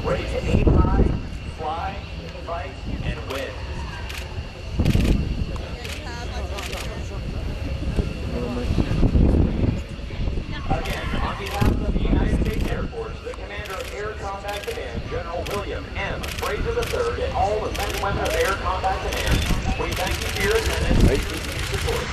ready to aim high, fly, fight, and win. Again, on behalf of the United States Air Force, the Commander of Air Combat Command, General William M. Fraser III, and all the men and women of Air Combat Command, we thank you for your attendance and continued support.